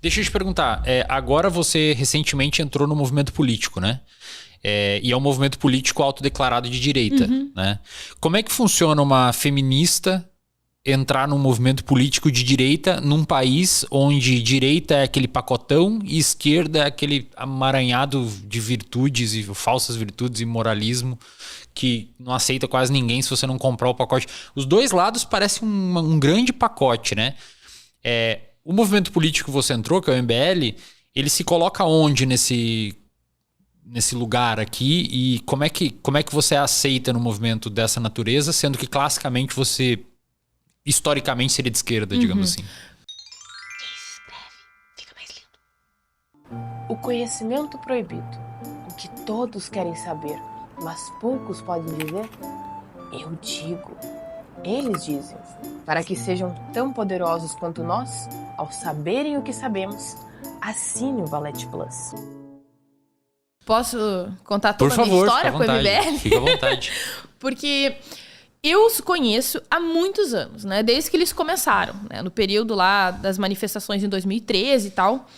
Deixa eu te perguntar, agora você recentemente entrou no movimento político, né? E é um movimento político autodeclarado de direita, né? Como é que funciona uma feminista entrar num movimento político de direita num país onde direita é aquele pacotão e esquerda é aquele amaranhado de virtudes e falsas virtudes e moralismo que não aceita quase ninguém se você não comprar o pacote? Os dois lados parecem um grande pacote, né? O movimento político que você entrou, que é o MBL, ele se coloca onde nesse lugar aqui, e como é que você aceita no movimento dessa natureza, sendo que classicamente você historicamente seria de esquerda, digamos assim? Escreve, fica mais lindo. O conhecimento proibido, o que todos querem saber, mas poucos podem dizer, eu digo. Eles dizem, para que sejam tão poderosos quanto nós, ao saberem o que sabemos, assine o Valete Plus. Posso contar toda a minha história com o MBL? Fica à vontade. Porque eu os conheço há muitos anos, né? Desde que eles começaram, né? No período lá das manifestações em 2013 e tal.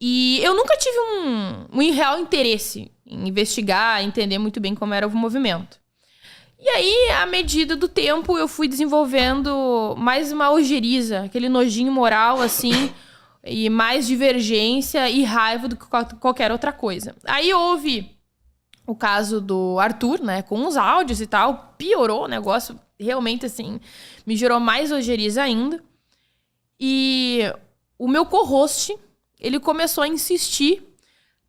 E eu nunca tive um real interesse em investigar, entender muito bem como era o movimento. E aí, à medida do tempo, eu fui desenvolvendo mais uma ojeriza, aquele nojinho moral, assim, e mais divergência e raiva do que qualquer outra coisa. Aí houve o caso do Arthur, né, com os áudios e tal, piorou o negócio, realmente, assim, me gerou mais ojeriza ainda. E o meu co-host, ele começou a insistir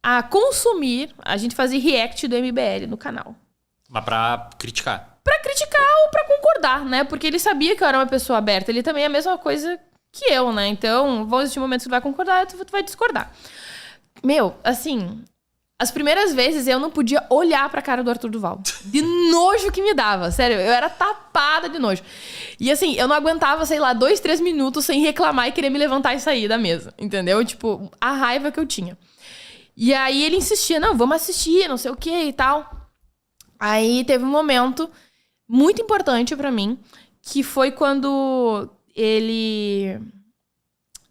a consumir, a gente fazia react do MBL no canal. Mas pra criticar? Pra criticar ou pra concordar, né? Porque ele sabia que eu era uma pessoa aberta. Ele também é a mesma coisa que eu, né? Então, vão existir momentos que tu vai concordar e tu vai discordar. Meu, assim, as primeiras vezes eu não podia olhar pra cara do Arthur Duval. De nojo que me dava. Sério, eu era tapada de nojo. E assim, eu não aguentava, sei lá, 2, 3 minutos sem reclamar e querer me levantar e sair da mesa. Entendeu? Tipo, a raiva que eu tinha. E aí ele insistia, não, vamos assistir, não sei o que e tal. Aí teve um momento muito importante pra mim, que foi quando ele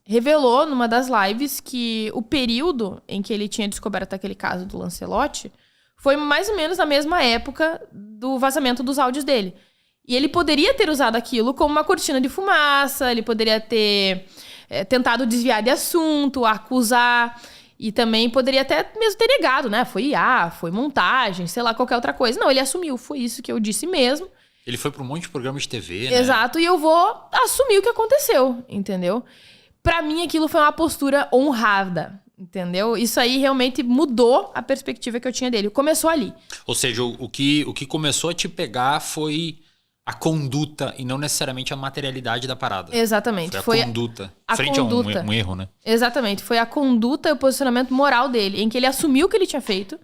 revelou numa das lives que o período em que ele tinha descoberto aquele caso do Lancelotti foi mais ou menos na mesma época do vazamento dos áudios dele. E ele poderia ter usado aquilo como uma cortina de fumaça, ele poderia ter tentado desviar de assunto, acusar... E também poderia até mesmo ter negado, né? Foi IA, foi montagem, sei lá, qualquer outra coisa. Não, ele assumiu, foi isso que eu disse mesmo. Ele foi pra um monte de programa de TV, né? Exato, e eu vou assumir o que aconteceu, entendeu? Pra mim, aquilo foi uma postura honrada, entendeu? Isso aí realmente mudou a perspectiva que eu tinha dele. Começou ali. Ou seja, o que começou a te pegar foi a conduta e não necessariamente a materialidade da parada. Exatamente. Foi a conduta. Frente conduta. a um erro, né? Exatamente. Foi a conduta e o posicionamento moral dele, em que ele assumiu o que ele tinha feito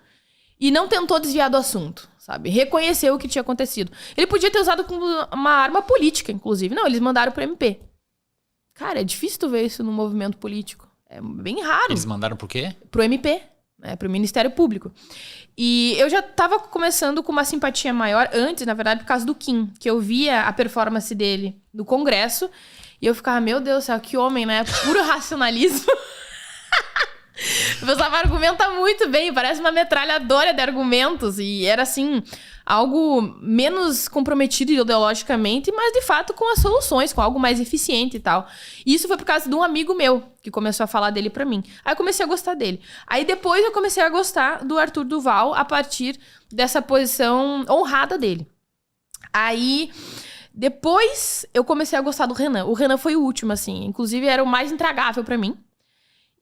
e não tentou desviar do assunto, sabe? Reconheceu o que tinha acontecido. Ele podia ter usado como uma arma política, inclusive. Não, eles mandaram pro MP. Cara, é difícil tu ver isso no movimento político. É bem raro. Eles mandaram pro quê? Pro MP, né? Pro Ministério Público. E eu já tava começando com uma simpatia maior antes, na verdade, por causa do Kim, que eu via a performance dele no Congresso e eu ficava, meu Deus do céu, que homem, né? Puro racionalismo. O pessoal argumenta muito bem, parece uma metralhadora de argumentos. E era, assim, algo menos comprometido ideologicamente, mas, de fato, com as soluções, com algo mais eficiente e tal. E isso foi por causa de um amigo meu, que começou a falar dele pra mim. Aí eu comecei a gostar dele. Aí depois eu comecei a gostar do Arthur Duval a partir dessa posição honrada dele. Aí... depois eu comecei a gostar do Renan. O Renan foi o último, assim. Inclusive, era o mais intragável pra mim.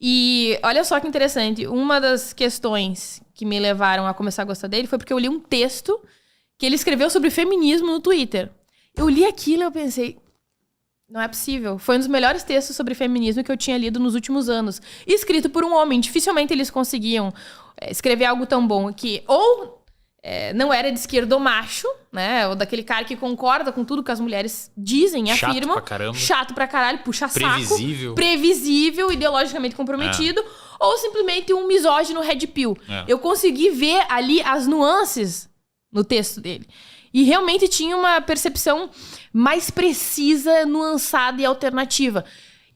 E olha só que interessante, uma das questões que me levaram a começar a gostar dele foi porque eu li um texto que ele escreveu sobre feminismo no Twitter. Eu li aquilo e eu pensei, não é possível. Foi um dos melhores textos sobre feminismo que eu tinha lido nos últimos anos. Escrito por um homem, dificilmente eles conseguiam escrever algo tão bom que ou... não era de esquerdomacho, né? Ou daquele cara que concorda com tudo que as mulheres dizem e afirmam. Chato pra caramba. Chato pra caralho, puxa Previsível. saco. Previsível, ideologicamente comprometido. Ou simplesmente um misógino red pill. Eu consegui ver ali as nuances no texto dele. E realmente tinha uma percepção mais precisa, nuançada e alternativa.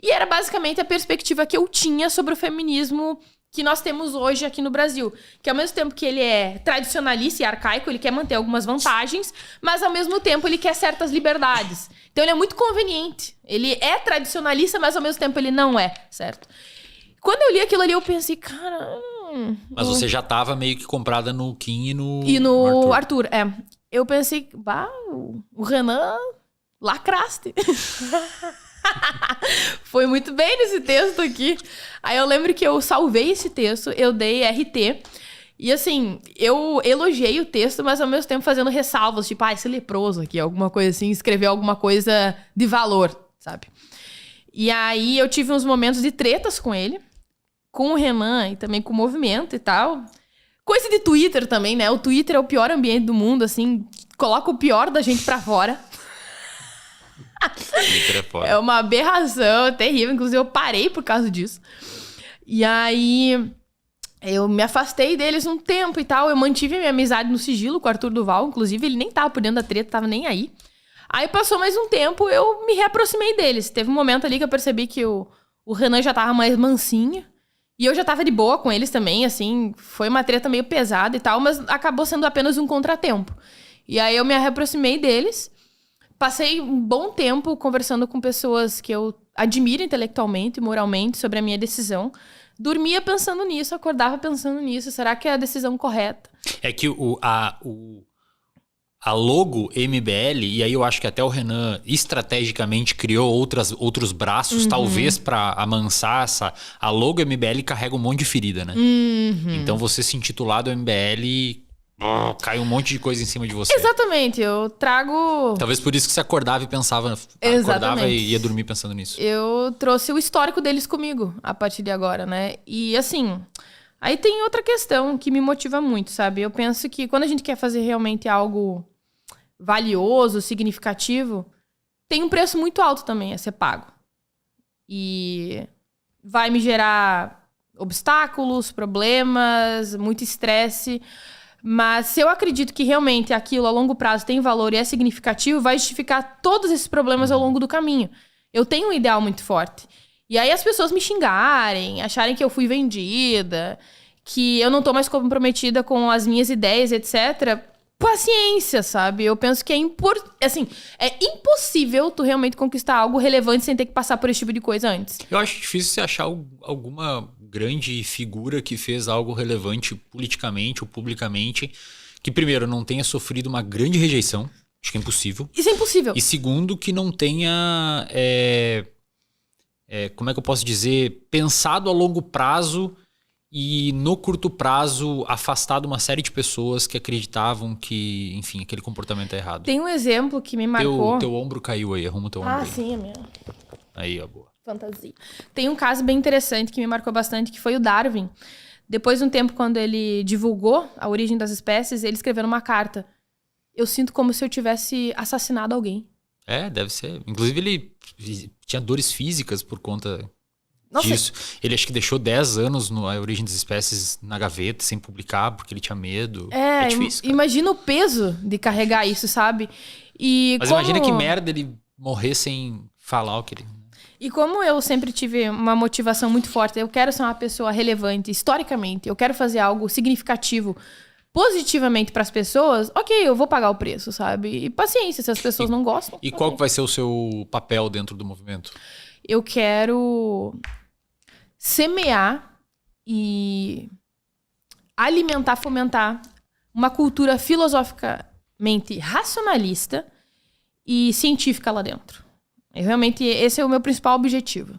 E era basicamente a perspectiva que eu tinha sobre o feminismo que nós temos hoje aqui no Brasil. Que ao mesmo tempo que ele é tradicionalista e arcaico, ele quer manter algumas vantagens, mas ao mesmo tempo ele quer certas liberdades. Então ele é muito conveniente. Ele é tradicionalista, mas ao mesmo tempo ele não é, certo? Quando eu li aquilo ali, eu pensei, cara... Mas você já tava meio que comprada no Kim e no Arthur. Eu pensei, o Renan lacraste. Foi muito bem nesse texto aqui. Aí eu lembro que eu salvei esse texto, eu dei RT. E assim, eu elogiei o texto, mas ao mesmo tempo fazendo ressalvas, tipo, esse leproso aqui, alguma coisa assim, escrever alguma coisa de valor, sabe? E aí eu tive uns momentos de tretas com ele, com o Renan e também com o movimento e tal. Coisa de Twitter também, né? O Twitter é o pior ambiente do mundo, assim, coloca o pior da gente pra fora. É uma aberração, terrível. Inclusive, eu parei por causa disso. E aí, eu me afastei deles um tempo e tal. Eu mantive minha amizade no sigilo com o Arthur Duval. Inclusive, ele nem tava por dentro da treta, tava nem aí. Aí, passou mais um tempo, eu me reaproximei deles. Teve um momento ali que eu percebi que o Renan já tava mais mansinho. E eu já tava de boa com eles também, assim. Foi uma treta meio pesada e tal, mas acabou sendo apenas um contratempo. E aí, eu me reaproximei deles. Passei um bom tempo conversando com pessoas que eu admiro intelectualmente e moralmente sobre a minha decisão. Dormia pensando nisso, acordava pensando nisso. Será que é a decisão correta? É que a logo MBL, e aí eu acho que até o Renan estrategicamente criou outros braços, talvez para amansar a logo MBL carrega um monte de ferida, né? Então você se intitular do MBL... cai um monte de coisa em cima de você. Exatamente, eu trago... Talvez por isso que você acordava e pensava... Acordava e ia dormir pensando nisso. Eu trouxe o histórico deles comigo, a partir de agora, né? E assim, aí tem outra questão que me motiva muito, sabe? Eu penso que quando a gente quer fazer realmente algo valioso, significativo, tem um preço muito alto também a ser pago. E vai me gerar obstáculos, problemas, muito estresse... Mas se eu acredito que realmente aquilo a longo prazo tem valor e é significativo, vai justificar todos esses problemas ao longo do caminho. Eu tenho um ideal muito forte. E aí as pessoas me xingarem, acharem que eu fui vendida, que eu não tô mais comprometida com as minhas ideias, etc. Paciência, sabe? Eu penso que é impossível tu realmente conquistar algo relevante sem ter que passar por esse tipo de coisa antes. Eu acho difícil você achar alguma grande figura que fez algo relevante politicamente ou publicamente que, primeiro, não tenha sofrido uma grande rejeição. Acho que é impossível. Isso é impossível. E segundo, que não tenha, como é que eu posso dizer, pensado a longo prazo e no curto prazo afastado uma série de pessoas que acreditavam que, enfim, aquele comportamento é errado. Tem um exemplo que me marcou. Teu ombro caiu aí, arruma teu ombro aí. Sim, é minha. Aí, ó, boa. Fantasia. Tem um caso bem interessante que me marcou bastante, que foi o Darwin. Depois de um tempo, quando ele divulgou a origem das espécies, ele escreveu numa carta: eu sinto como se eu tivesse assassinado alguém. Deve ser. Inclusive, ele tinha dores físicas por conta disso. Ele acho que deixou 10 anos a origem das espécies na gaveta, sem publicar, porque ele tinha medo. É difícil, cara. Imagina o peso de carregar isso, sabe? Mas imagina que merda ele morrer sem falar o que ele... E como eu sempre tive uma motivação muito forte, eu quero ser uma pessoa relevante historicamente, eu quero fazer algo significativo positivamente para as pessoas, ok, eu vou pagar o preço, sabe? E paciência, se as pessoas não gostam. E qual vai ser o seu papel dentro do movimento? Eu quero semear e alimentar, fomentar uma cultura filosoficamente racionalista e científica lá dentro. Realmente, esse é o meu principal objetivo.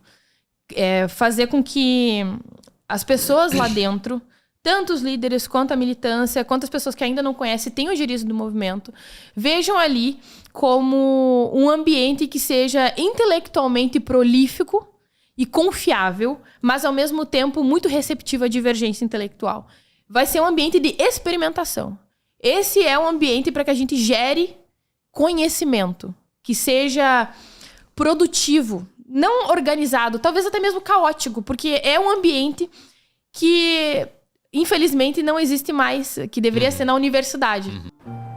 É fazer com que as pessoas lá dentro, tanto os líderes, quanto a militância, quanto as pessoas que ainda não conhecem, tenham gerido do movimento, vejam ali como um ambiente que seja intelectualmente prolífico e confiável, mas ao mesmo tempo muito receptivo à divergência intelectual. Vai ser um ambiente de experimentação. Esse é um ambiente para que a gente gere conhecimento, que seja produtivo, não organizado, talvez até mesmo caótico, porque é um ambiente que, infelizmente, não existe mais, que deveria ser na universidade.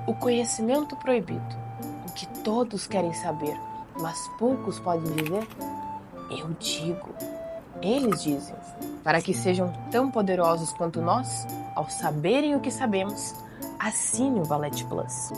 O conhecimento proibido, o que todos querem saber, mas poucos podem dizer, Eu digo, eles dizem, para que sejam tão poderosos quanto nós, ao saberem o que sabemos, assine o Valete Plus.